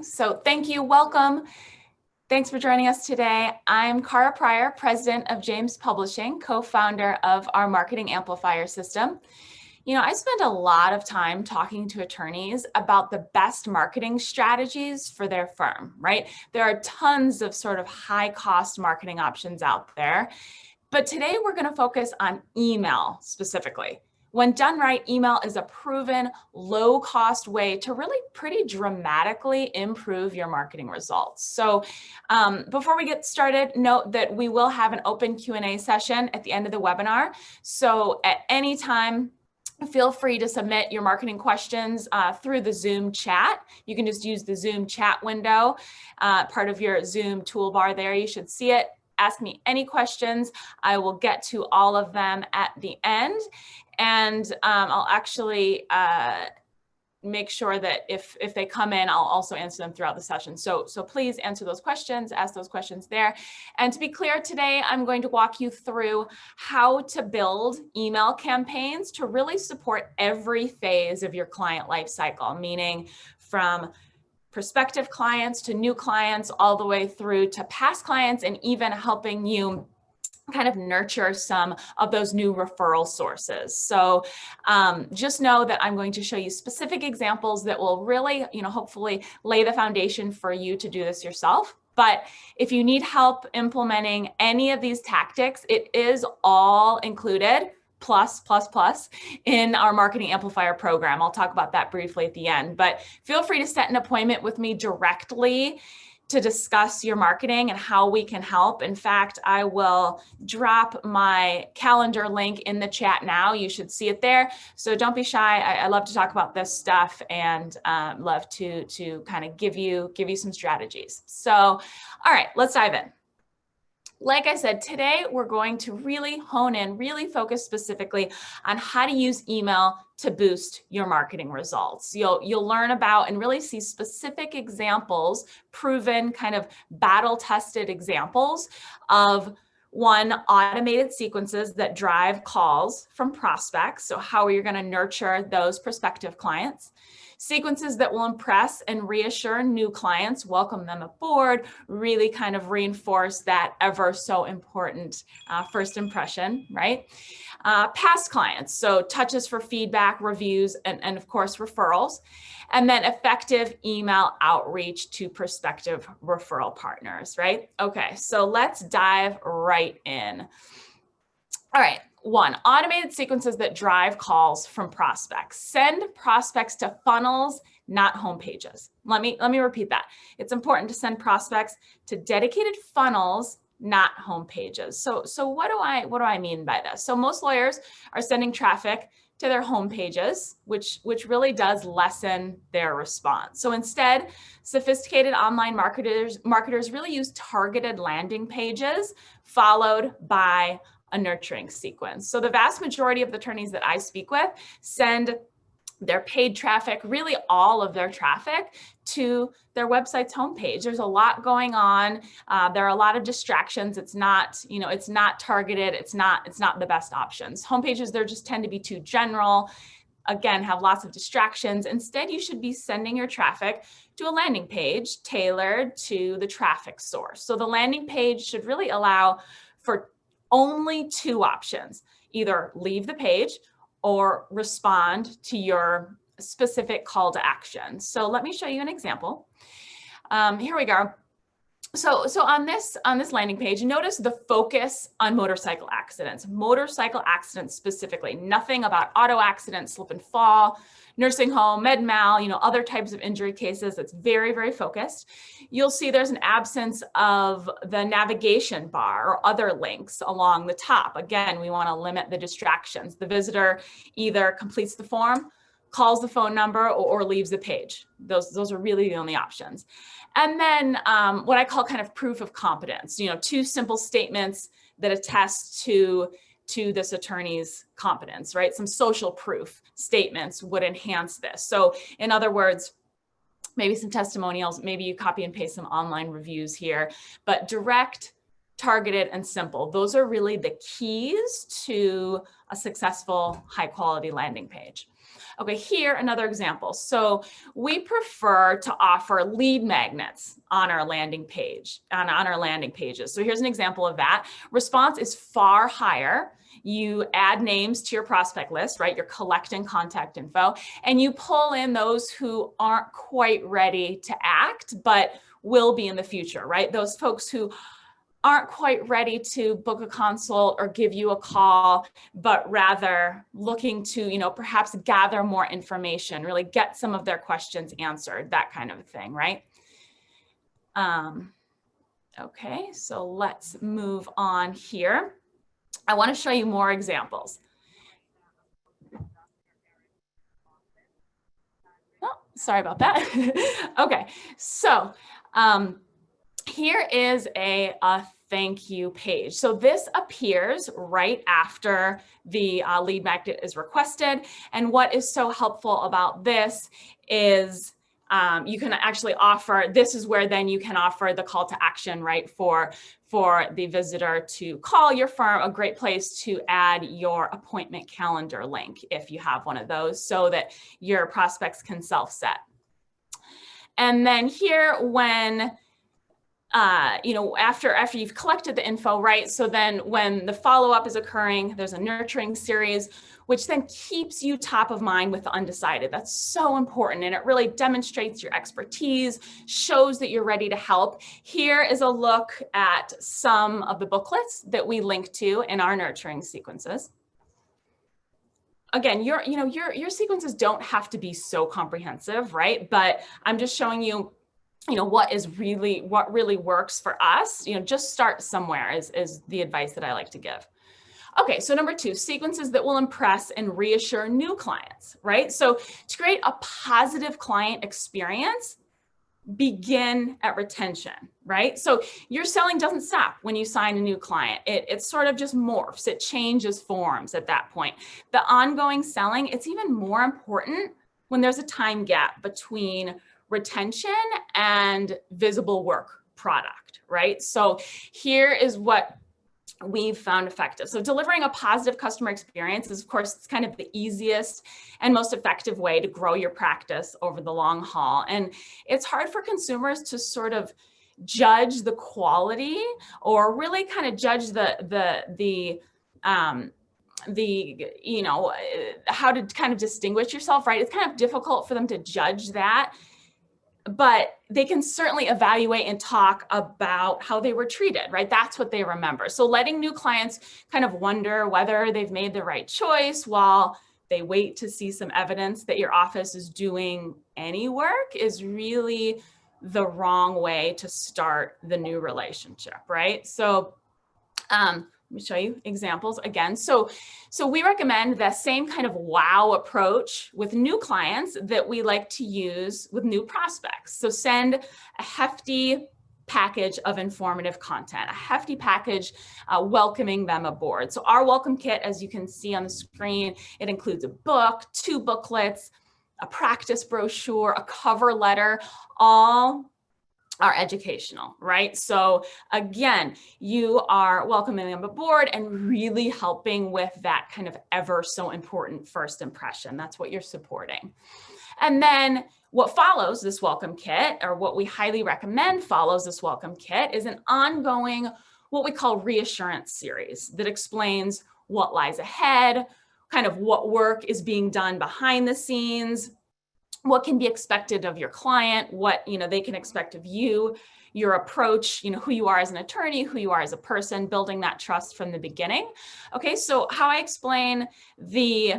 So thank you, welcome. Thanks for joining us today. I'm Cara Pryor, president of James Publishing, co-founder of our marketing amplifier system. You know, I spend a lot of time talking to attorneys about the best marketing strategies for their firm, right? There are tons of sort of high cost marketing options out there, but today we're going to focus on email specifically. When done right, email is a proven low-cost way to really pretty dramatically improve your marketing results. So before we get started, note that we will have an open Q&A session at the end of the webinar. So at any time, feel free to submit your marketing questions through the Zoom chat. You can just use the Zoom chat window, part of your Zoom toolbar there. You should see it. Ask me any questions. I will get to all of them at the end. And I'll actually make sure that if they come in, I'll also answer them throughout the session. So please answer those questions, ask those questions there. And to be clear, today I'm going to walk you through how to build email campaigns to really support every phase of your client life cycle, meaning from prospective clients to new clients, all the way through to past clients, and even helping you kind of nurture some of those new referral sources. So just know that I'm going to show you specific examples that will really, hopefully lay the foundation for you to do this yourself. But if you need help implementing any of these tactics, it is all included plus in our marketing amplifier program. I'll talk about that briefly at the end, but feel free to set an appointment with me directly to discuss your marketing and how we can help. In fact, I will drop my calendar link in the chat now. You should see it there. So don't be shy. I love to talk about this stuff and love to kind of give you some strategies. So, all right, let's dive in. Like I said, today we're going to really hone in, really focus specifically on how to use email to boost your marketing results. You'll learn about and really see specific examples, proven kind of battle-tested examples of automated sequences that drive calls from prospects. So how are you going to nurture those prospective clients? Sequences that will impress and reassure new clients, welcome them aboard, really kind of reinforce that ever so important first impression, right? Past clients, so touches for feedback, reviews, and of course, referrals. And then effective email outreach to prospective referral partners, right? Okay, so let's dive right in. All right. 1, automated sequences that drive calls from prospects. Send prospects to funnels, not home pages. Let me repeat that. It's important to send prospects to dedicated funnels, not home pages. So what do I mean by this? So most lawyers are sending traffic to their home pages, which really does lessen their response. So instead, sophisticated online marketers really use targeted landing pages followed by a nurturing sequence. So the vast majority of the attorneys that I speak with send their paid traffic, really all of their traffic, to their website's homepage. There's a lot going on. There are a lot of distractions. It's not targeted. It's not the best options. Homepages, they just tend to be too general. Again, have lots of distractions. Instead, you should be sending your traffic to a landing page tailored to the traffic source. So the landing page should really allow for only 2 options: either leave the page or respond to your specific call to action. So let me show you an example. Here we go. So on this landing page, notice the focus on motorcycle accidents specifically, nothing about auto accidents, slip and fall, nursing home, med mal, other types of injury cases. It's very, very focused. You'll see there's an absence of the navigation bar or other links along the top. Again, we want to limit the distractions. The visitor either completes the form, calls the phone number, or leaves the page. Those are really the only options. And then what I call kind of proof of competence, 2 simple statements that attest to this attorney's competence, right? Some social proof statements would enhance this. So in other words, maybe some testimonials, maybe you copy and paste some online reviews here, but direct, targeted, and simple. Those are really the keys to a successful high quality landing page. Okay, here, another example. So we prefer to offer lead magnets on our landing page, on our landing pages. So here's an example of that. Response is far higher. You add names to your prospect list, right? You're collecting contact info, and you pull in those who aren't quite ready to act, but will be in the future, right? Those folks who aren't quite ready to book a consult or give you a call, but rather looking to, perhaps gather more information, really get some of their questions answered, that kind of thing, right? Okay, so let's move on here. I want to show you more examples. Oh, sorry about that. Okay, so here is a thank you page. So this appears right after the lead magnet is requested. And what is so helpful about this is you can actually offer, this is where then you can offer the call to action, right, for the visitor to call your firm, a great place to add your appointment calendar link if you have one of those so that your prospects can self-set. And then here, when after you've collected the info, right? So then when the follow-up is occurring, there's a nurturing series, which then keeps you top of mind with the undecided. That's so important. And it really demonstrates your expertise, shows that you're ready to help. Here is a look at some of the booklets that we link to in our nurturing sequences. Again, your sequences don't have to be so comprehensive, right? But I'm just showing you what really works for us. Just start somewhere is the advice that I like to give. Okay, so number 2, sequences that will impress and reassure new clients, right? So to create a positive client experience, begin at retention, right? So your selling doesn't stop when you sign a new client. It sort of just morphs, it changes forms at that point. The ongoing selling, it's even more important when there's a time gap between retention and visible work product, right? So here is what we've found effective. So delivering a positive customer experience is, of course, it's kind of the easiest and most effective way to grow your practice over the long haul. And it's hard for consumers to sort of judge the quality or really kind of judge how to kind of distinguish yourself, right? It's kind of difficult for them to judge that. But they can certainly evaluate and talk about how they were treated, right? That's what they remember. So letting new clients kind of wonder whether they've made the right choice while they wait to see some evidence that your office is doing any work is really the wrong way to start the new relationship, right? So let me show you examples again. So we recommend the same kind of wow approach with new clients that we like to use with new prospects. So send a hefty package of informative content, a hefty package welcoming them aboard. So our welcome kit, as you can see on the screen, it includes a book, 2 booklets, a practice brochure, a cover letter, all are educational, right? So again, you are welcoming them aboard and really helping with that kind of ever so important first impression. That's what you're supporting. And then what follows this welcome kit, or what we highly recommend follows this welcome kit, is an ongoing, what we call reassurance series that explains what lies ahead, kind of what work is being done behind the scenes, what can be expected of your client, what they can expect of you, your approach, who you are as an attorney, who you are as a person, building that trust from the beginning. Okay, so how I explain the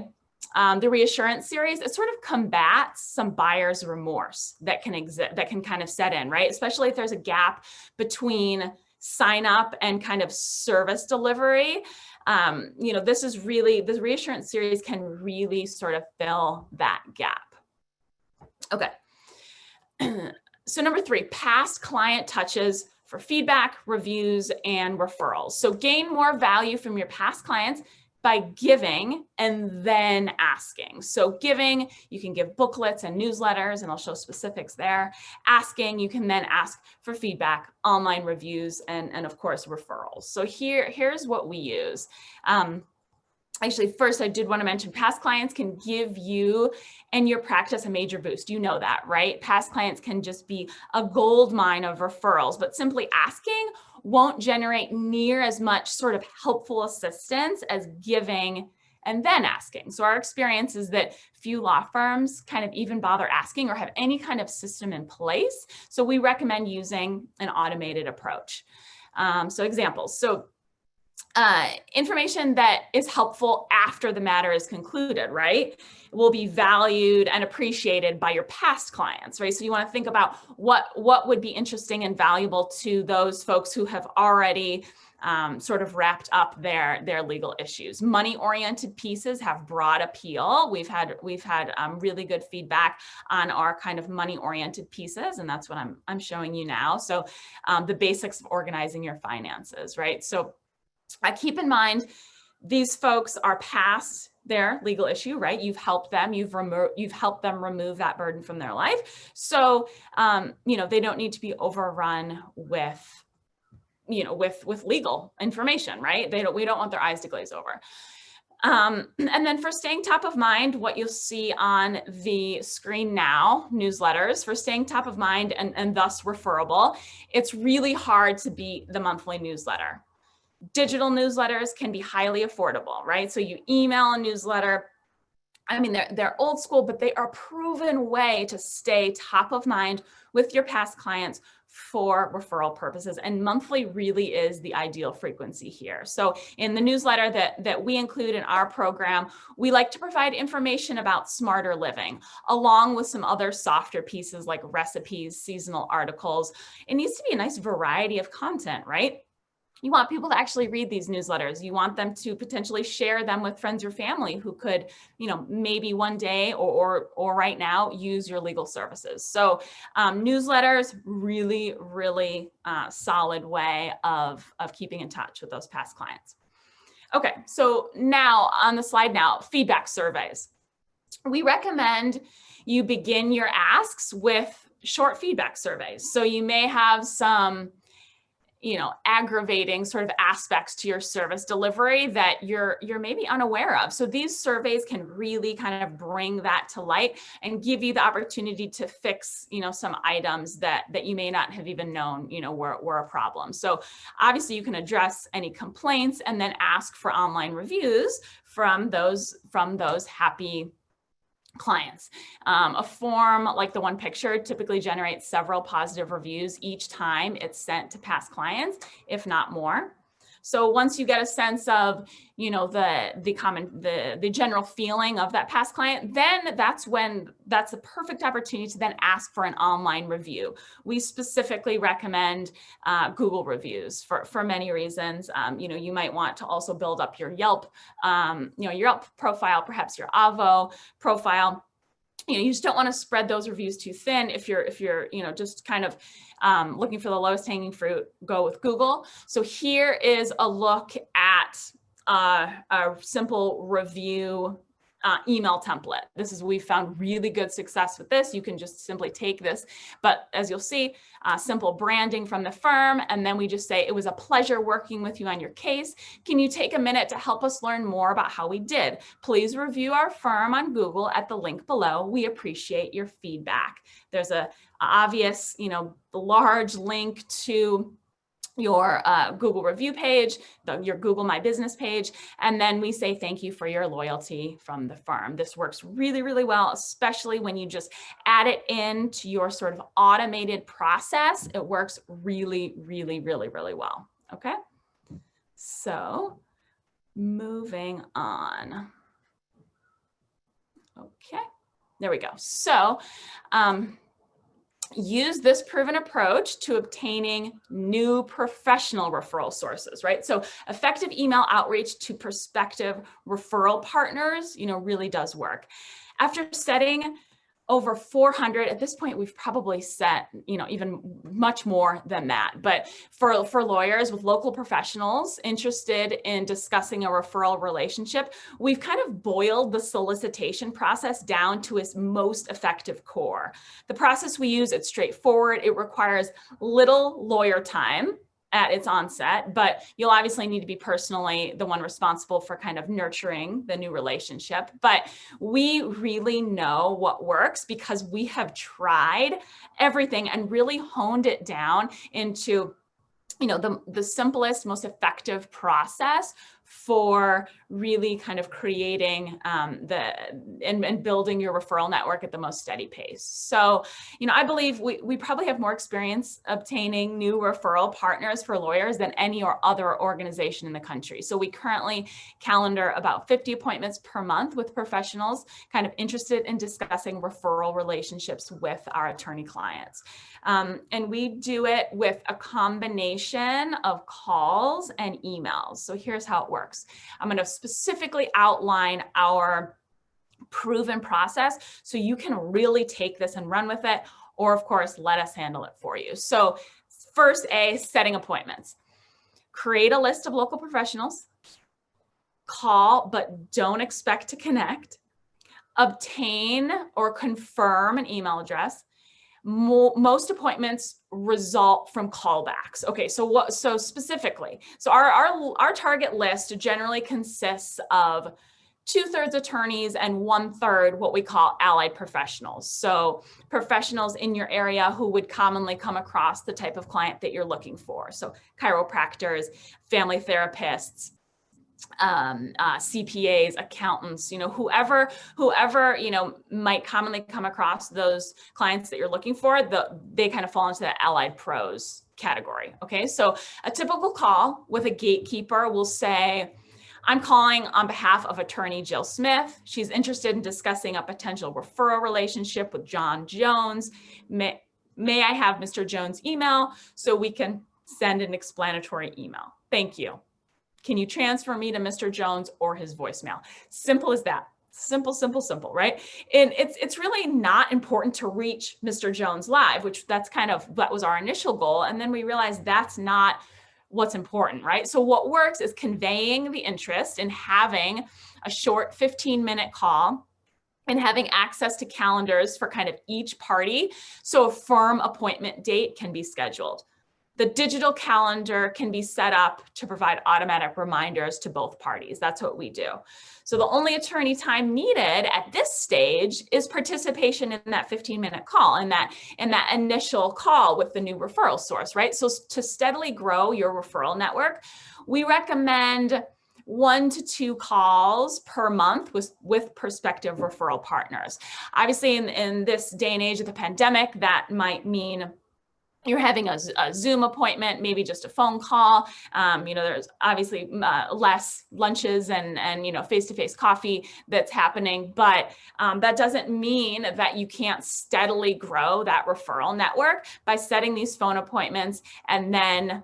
reassurance series, it sort of combats some buyer's remorse that can exist, that can kind of set in, right? Especially if there's a gap between sign up and kind of service delivery. This reassurance series can really sort of fill that gap. Okay. So number 3, past client touches for feedback, reviews, and referrals. So gain more value from your past clients by giving and then asking. So giving, you can give booklets and newsletters, and I'll show specifics there. Asking, you can then ask for feedback, online reviews, and of course, referrals. So here's what we use. Actually, first, I did want to mention past clients can give you and your practice a major boost. You know that, right? Past clients can just be a gold mine of referrals, but simply asking won't generate near as much sort of helpful assistance as giving and then asking. So our experience is that few law firms kind of even bother asking or have any kind of system in place. So we recommend using an automated approach. So examples. So information that is helpful after the matter is concluded, right, will be valued and appreciated by your past clients, right? So you want to think about what would be interesting and valuable to those folks who have already sort of wrapped up their legal issues. Money-oriented pieces have broad appeal. We've had really good feedback on our kind of money-oriented pieces, and that's what I'm showing you now. So the basics of organizing your finances, right? So keep in mind, these folks are past their legal issue, right? You've helped them, you've helped them remove that burden from their life. So, they don't need to be overrun with, with legal information, right? We don't want their eyes to glaze over. And then for staying top of mind, what you'll see on the screen now, newsletters, for staying top of mind and thus referable, it's really hard to beat the monthly newsletter. Digital newsletters can be highly affordable, right? So you email a newsletter. I mean, they're old school, but they are a proven way to stay top of mind with your past clients for referral purposes. And monthly really is the ideal frequency here. So in the newsletter that we include in our program, we like to provide information about smarter living, along with some other softer pieces like recipes, seasonal articles. It needs to be a nice variety of content, right? You want people to actually read these newsletters. You want them to potentially share them with friends or family who could, maybe one day or right now use your legal services. So newsletters, really, really solid way of keeping in touch with those past clients. Okay, so now on the slide now, feedback surveys. We recommend you begin your asks with short feedback surveys. So you may have some aggravating sort of aspects to your service delivery that you're maybe unaware of. So these surveys can really kind of bring that to light and give you the opportunity to fix, some items that you may not have even known, were a problem. So obviously you can address any complaints and then ask for online reviews from those happy clients. A form like the one pictured typically generates several positive reviews each time it's sent to past clients, if not more. So once you get a sense of, the general feeling of that past client, then that's a perfect opportunity to then ask for an online review. We specifically recommend Google reviews for many reasons. You might want to also build up your Yelp, your Yelp profile, perhaps your Avvo profile. You just don't want to spread those reviews too thin. If you're just kind of looking for the lowest hanging fruit, go with Google. So here is a look at a simple review email template. We've found really good success with this. You can just simply take this, but as you'll see, simple branding from the firm. And then we just say, it was a pleasure working with you on your case. Can you take a minute to help us learn more about how we did? Please review our firm on Google at the link below. We appreciate your feedback. There's a obvious, large link to your Google review page, your Google My Business page, and then we say thank you for your loyalty from the firm. This works really, really well, especially when you just add it into your sort of automated process. It works really, really, really, really well. Okay, so moving on. Okay, there we go. So, use this proven approach to obtaining new professional referral sources, right? So effective email outreach to prospective referral partners, really does work. After setting over 400, at this point, we've probably set, even much more than that. But for lawyers with local professionals interested in discussing a referral relationship, we've kind of boiled the solicitation process down to its most effective core. The process we use, it's straightforward. It requires little lawyer time at its onset, but you'll obviously need to be personally the one responsible for kind of nurturing the new relationship. But we really know what works because we have tried everything and really honed it down into the simplest, most effective process for really kind of creating and building your referral network at the most steady pace. So, I believe we probably have more experience obtaining new referral partners for lawyers than any or other organization in the country. So we currently calendar about 50 appointments per month with professionals kind of interested in discussing referral relationships with our attorney clients. And we do it with a combination of calls and emails. So here's how it works. I'm going to specifically outline our proven process so you can really take this and run with it, or of course, let us handle it for you. So first, setting appointments. Create a list of local professionals. Call, but don't expect to connect. Obtain or confirm an email address. Most appointments result from callbacks. Okay, so specifically, our target list generally consists of 2/3 attorneys and 1/3 what we call allied professionals. So professionals in your area who would commonly come across the type of client that you're looking for. So chiropractors, family therapists, CPAs, accountants, whoever, might commonly come across those clients that you're looking for, they kind of fall into the allied pros category. Okay. So a typical call with a gatekeeper will say, I'm calling on behalf of attorney Jill Smith. She's interested in discussing a potential referral relationship with John Jones. May I have Mr. Jones' email so we can send an explanatory email? Thank you. Can you transfer me to Mr. Jones or his voicemail? Simple as that. Simple, right? And it's really not important to reach Mr. Jones live, that was our initial goal. And then we realized that's not what's important, right? So what works is conveying the interest in having a short 15-minute call and having access to calendars for kind of each party, so a firm appointment date can be scheduled. The digital calendar can be set up to provide automatic reminders to both parties. That's what we do. So the only attorney time needed at this stage is participation in that 15-minute call, in that initial call with the new referral source, right? So to steadily grow your referral network, we recommend 1 to 2 calls per month with prospective referral partners. Obviously, in this day and age of the pandemic, that might mean you're having a Zoom appointment, maybe just a phone call. There's obviously less lunches and face-to-face coffee that's happening, but that doesn't mean that you can't steadily grow that referral network by setting these phone appointments. And then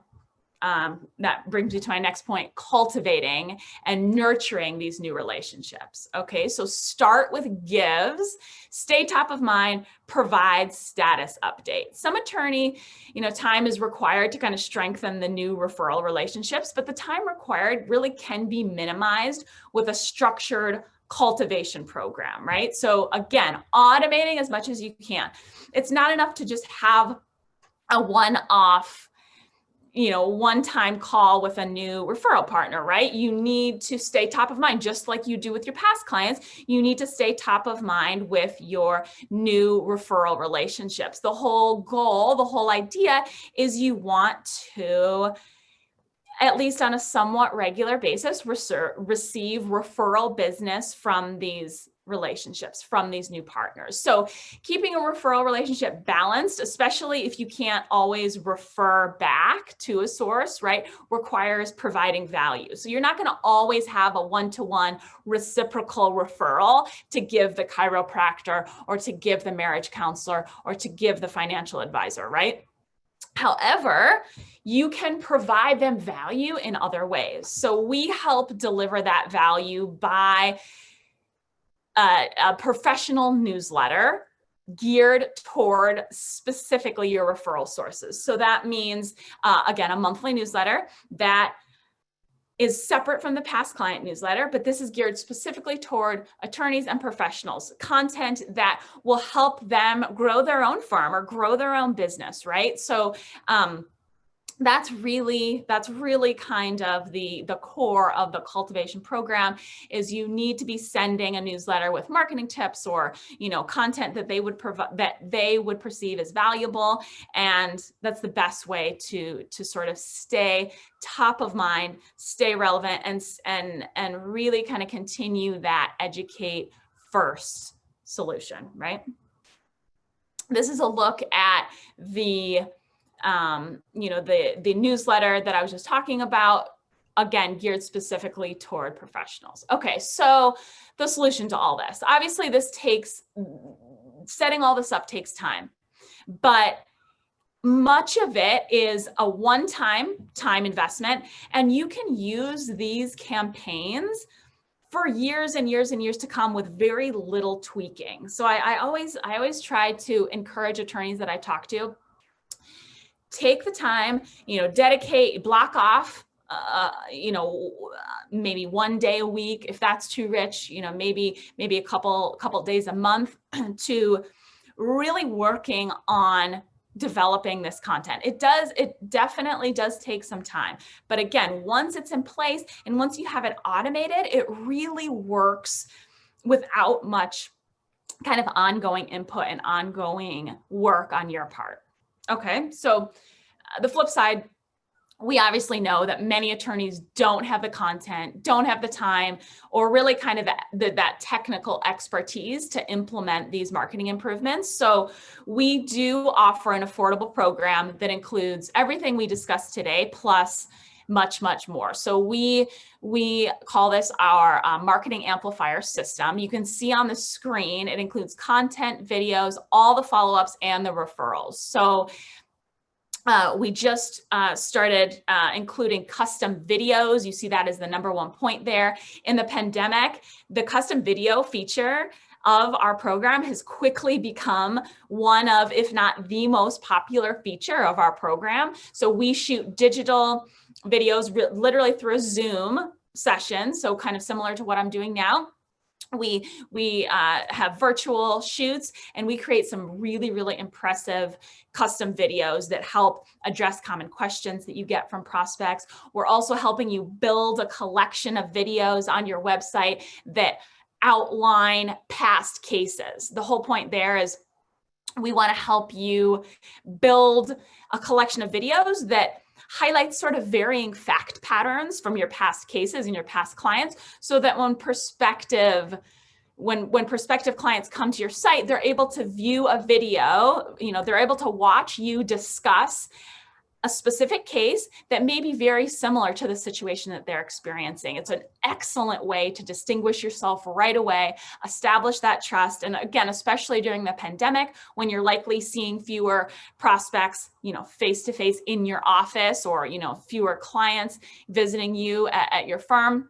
that brings me to my next point, cultivating and nurturing these new relationships. Okay, so start with gives, stay top of mind, provide status updates. Some attorney, time is required to kind of strengthen the new referral relationships, but the time required really can be minimized with a structured cultivation program, right? So again, automating as much as you can. It's not enough to just have a one-off one-time call with a new referral partner, right? You need to stay top of mind, just like you do with your past clients. You need to stay top of mind with your new referral relationships. The whole goal, the whole idea is you want to, at least on a somewhat regular basis, receive referral business from these relationships, from these new partners. So keeping a referral relationship balanced, especially if you can't always refer back to a source, right, requires providing value. So you're not going to always have a one-to-one reciprocal referral to give the chiropractor or to give the marriage counselor or to give the financial advisor, right? However, you can provide them value in other ways. So we help deliver that value by a professional newsletter geared toward specifically your referral sources. So that means, again, a monthly newsletter that is separate from the past client newsletter, but this is geared specifically toward attorneys and professionals, content that will help them grow their own firm or grow their own business, right? So that's really kind of the core of the cultivation program. Is you need to be sending a newsletter with marketing tips or content that they would provide, that they would perceive as valuable, and that's the best way to sort of stay top of mind, stay relevant, and really kind of continue that educate first solution, right? This is a look at the the newsletter that I was just talking about, again, geared specifically toward professionals. Okay, so the solution to all this, obviously setting all this up takes time, but much of it is a one-time time investment, and you can use these campaigns for years and years and years to come with very little tweaking. So I always try to encourage attorneys that I talk to, take the time, dedicate, block off, maybe one day a week, if that's too rich, maybe a couple days a month to really working on developing this content. It definitely does take some time. But again, once it's in place and once you have it automated, it really works without much kind of ongoing input and ongoing work on your part. Okay, so the flip side, we obviously know that many attorneys don't have the content, don't have the time, or really kind of that technical expertise to implement these marketing improvements. So we do offer an affordable program that includes everything we discussed today, plus much, much more. So we call this our marketing amplifier system. You can see on the screen, it includes content, videos, all the follow-ups, and the referrals. So we just started including custom videos. You see that as the #1 point there. In the pandemic, the custom video feature of our program has quickly become one of, if not the most popular feature of our program. So we shoot digital videos literally through a Zoom session, so kind of similar to what I'm doing now. We have virtual shoots, and we create some really, really impressive custom videos that help address common questions that you get from prospects. We're also helping you build a collection of videos on your website that outline past cases. The whole point there is we want to help you build a collection of videos that highlights sort of varying fact patterns from your past cases and your past clients, so that when prospective clients come to your site, they're able to view a video, they're able to watch you discuss a specific case that may be very similar to the situation that they're experiencing. It's an excellent way to distinguish yourself right away, establish that trust. And again, especially during the pandemic, when you're likely seeing fewer prospects, face to face in your office, or, fewer clients visiting you at your firm,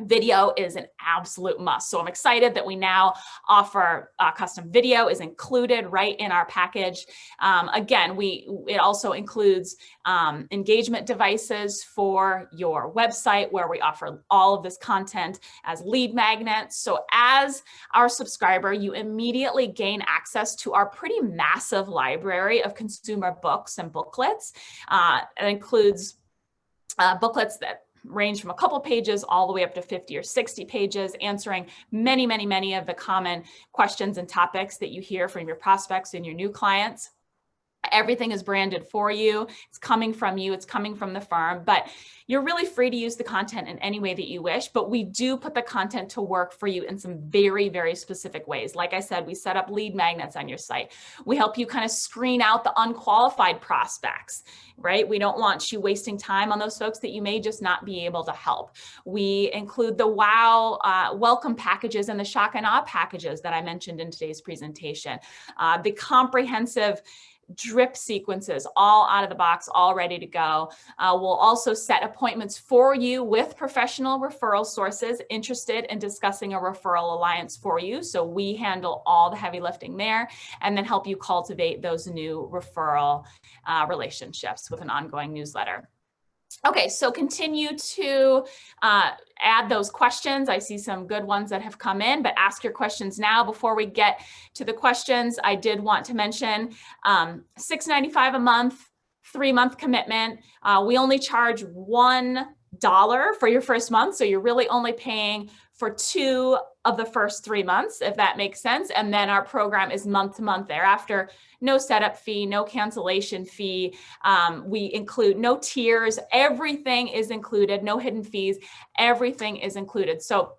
video is an absolute must. So I'm excited that we now offer custom video is included right in our package. Again, it also includes engagement devices for your website, where we offer all of this content as lead magnets. So as our subscriber, you immediately gain access to our pretty massive library of consumer books and booklets. It includes booklets that range from a couple pages all the way up to 50 or 60 pages, answering many, many, many of the common questions and topics that you hear from your prospects and your new clients. Everything is branded for you. It's coming from you. It's coming from the firm, but you're really free to use the content in any way that you wish. But we do put the content to work for you in some very, very specific ways. Like I said, we set up lead magnets on your site. We help you kind of screen out the unqualified prospects, right? We don't want you wasting time on those folks that you may just not be able to help. We include the wow welcome packages and the shock and awe packages that I mentioned in today's presentation. The comprehensive drip sequences, all out of the box, all ready to go. We'll also set appointments for you with professional referral sources interested in discussing a referral alliance for you. So we handle all the heavy lifting there, and then help you cultivate those new referral relationships with an ongoing newsletter. Okay, so continue to add those questions. I see some good ones that have come in, but ask your questions now. Before we get to the questions, I did want to mention $6.95 a month 3-month commitment. We only charge $1 for your first month. So you're really only paying for 2 of the first 3 months, if that makes sense. And then our program is month to month thereafter. No setup fee, no cancellation fee. We include no tiers. Everything is included, no hidden fees. Everything is included. So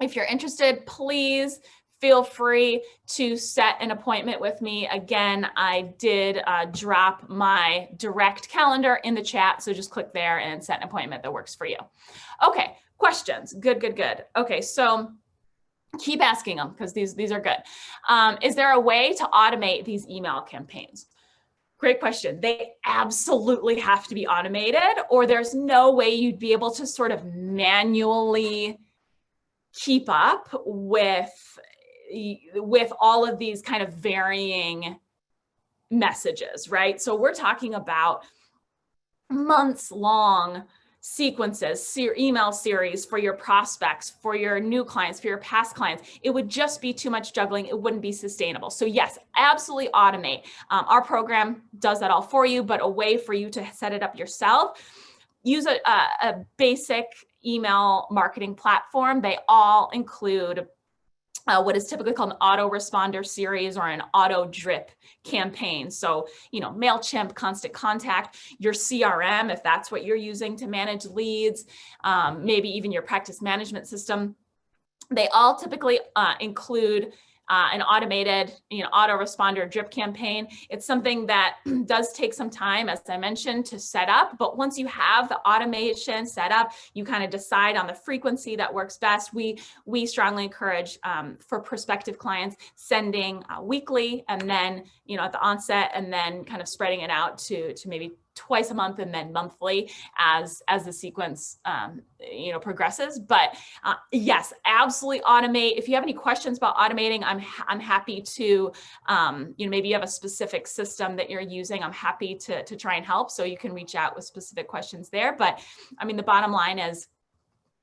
if you're interested, please feel free to set an appointment with me. Again, I did drop my direct calendar in the chat. So just click there and set an appointment that works for you. Okay, questions. Good. Okay, so keep asking them because these are good. Is there a way to automate these email campaigns? Great question. They absolutely have to be automated, or there's no way you'd be able to sort of manually keep up with all of these kind of varying messages, right? So we're talking about months long sequences, email series for your prospects, for your new clients, for your past clients. It would just be too much juggling. It wouldn't be sustainable. So yes, absolutely automate. Our program does that all for you, but a way for you to set it up yourself, use a basic email marketing platform. They all include what is typically called an autoresponder series or an auto drip campaign. So, MailChimp, Constant Contact, your CRM, if that's what you're using to manage leads, maybe even your practice management system. They all typically include an automated, autoresponder drip campaign. It's something that does take some time, as I mentioned, to set up. But once you have the automation set up, you kind of decide on the frequency that works best. We strongly encourage for prospective clients sending weekly, and then at the onset, and then kind of spreading it out to maybe twice a month and then monthly as the sequence progresses. But yes, absolutely automate. If you have any questions about automating, I'm happy to maybe you have a specific system that you're using. I'm happy to try and help. So you can reach out with specific questions there. But I memean, the bottom line is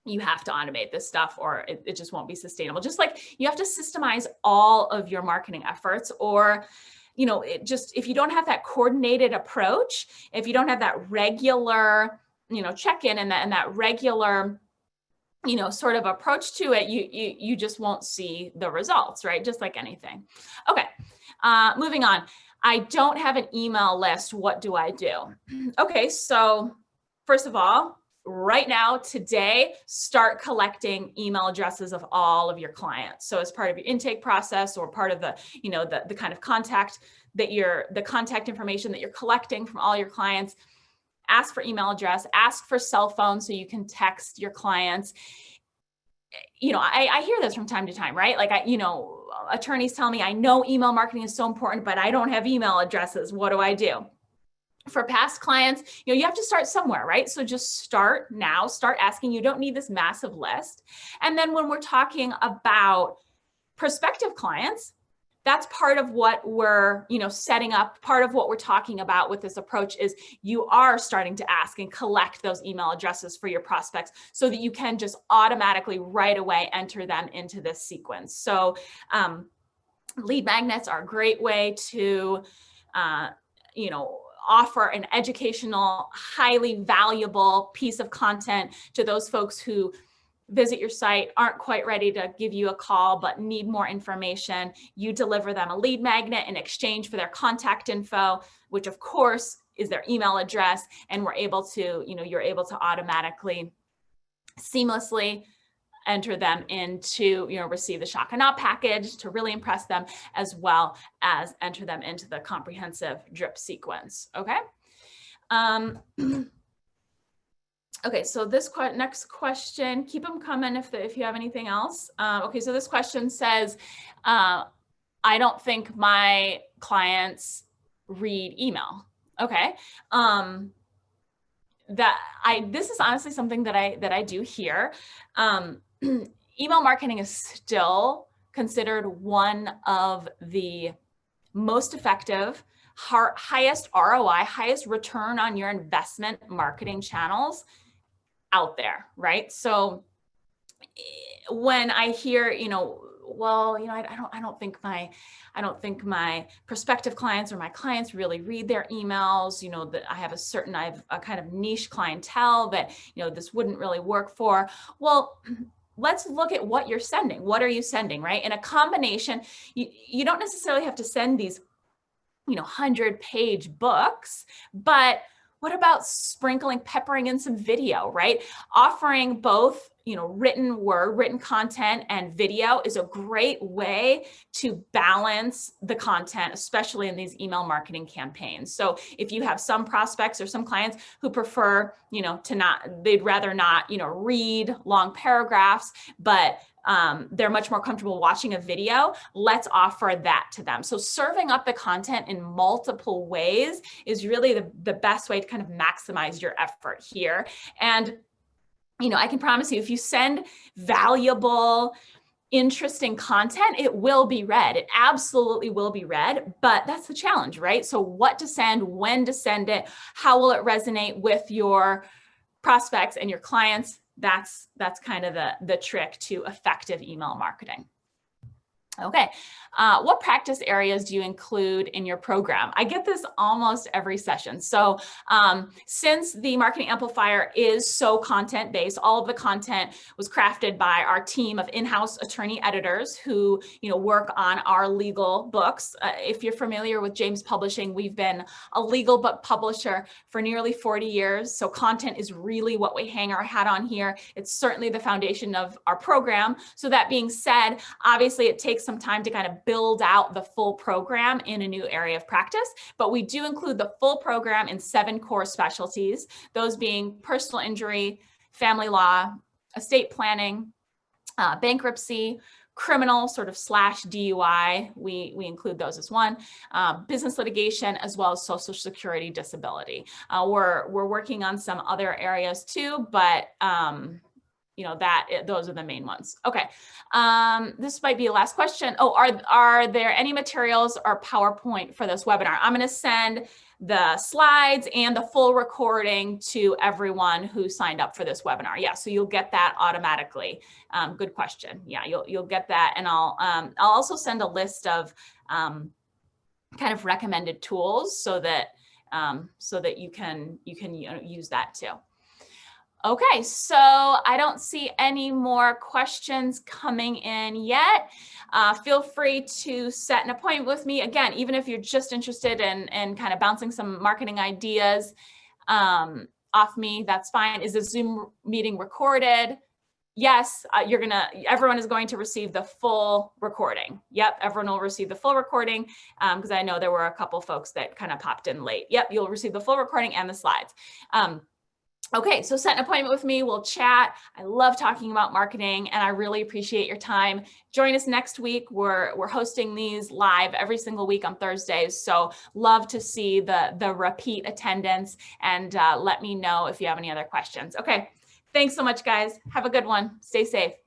you have to automate this stuff or it just won't be sustainable. Just like you have to systemize all of your marketing efforts, or if you don't have that coordinated approach, if you don't have that regular, check-in and that regular, sort of approach to it, you just won't see the results, right? Just like anything. Okay, moving on. I don't have an email list. What do I do? Okay, so first of all, right now, today, start collecting email addresses of all of your clients. So as part of your intake process or part of the, the kind of contact that the contact information that you're collecting from all your clients, ask for email address, ask for cell phone so you can text your clients. I hear this from time to time, right? Like, attorneys tell me, I know email marketing is so important, but I don't have email addresses. What do I do? For past clients, you have to start somewhere, right? So just start now, start asking. You don't need this massive list. And then when we're talking about prospective clients, that's part of what we're, setting up. Part of what we're talking about with this approach is you are starting to ask and collect those email addresses for your prospects so that you can just automatically right away enter them into this sequence. So lead magnets are a great way to, offer an educational, highly valuable piece of content to those folks who visit your site, aren't quite ready to give you a call, but need more information. You deliver them a lead magnet in exchange for their contact info, which of course is their email address. And we're able to, you're able to automatically, seamlessly enter them into, receive the shock and awe package to really impress them, as well as enter them into the comprehensive drip sequence. Okay. Okay, so this next question, keep them coming if you have anything else. Okay, so this question says, I don't think my clients read email. Okay. This is honestly something that I do hear. Email marketing is still considered one of the most effective, highest ROI, highest return on your investment marketing channels out there, right? So when I hear, well, I don't think my prospective clients or my clients really read their emails, that I have a kind of niche clientele that, this wouldn't really work for. Well, let's look at what you're sending. What are you sending, right? In a combination, you don't necessarily have to send these 100-page books, but what about peppering in some video, right? Offering both, written content and video is a great way to balance the content, especially in these email marketing campaigns. So if you have some prospects or some clients who prefer, they'd rather not, read long paragraphs, but they're much more comfortable watching a video, let's offer that to them. So serving up the content in multiple ways is really the best way to kind of maximize your effort here. And, I can promise you, if you send valuable, interesting content, it will be read. It absolutely will be read, but that's the challenge, right? So what to send, when to send it, how will it resonate with your prospects and your clients? That's kind of the trick to effective email marketing. Okay, what practice areas do you include in your program? I get this almost every session. So since the Marketing Amplifier is so content-based, all of the content was crafted by our team of in-house attorney editors who work on our legal books. If you're familiar with James Publishing, we've been a legal book publisher for nearly 40 years. So content is really what we hang our hat on here. It's certainly the foundation of our program. So that being said, obviously it takes some time to kind of build out the full program in a new area of practice, but we do include the full program in 7 core specialties, those being personal injury, family law, estate planning, bankruptcy, criminal sort of / DUI, we include those as one, business litigation, as well as social security disability. We're working on some other areas too, but those are the main ones. Okay, this might be a last question. Oh, are there any materials or PowerPoint for this webinar? I'm going to send the slides and the full recording to everyone who signed up for this webinar. Yeah, so you'll get that automatically. Good question. Yeah, you'll get that, and I'll also send a list of kind of recommended tools so that you can use that too. Okay, so I don't see any more questions coming in yet. Feel free to set an appointment with me. Again, even if you're just interested in kind of bouncing some marketing ideas off me, that's fine. Is the Zoom meeting recorded? Yes, everyone is going to receive the full recording. Yep, everyone will receive the full recording because I know there were a couple folks that kind of popped in late. Yep, you'll receive the full recording and the slides. Okay, so set an appointment with me. We'll chat. I love talking about marketing and I really appreciate your time. Join us next week. We're hosting these live every single week on Thursdays. So love to see the repeat attendance and let me know if you have any other questions. Okay, thanks so much, guys. Have a good one. Stay safe.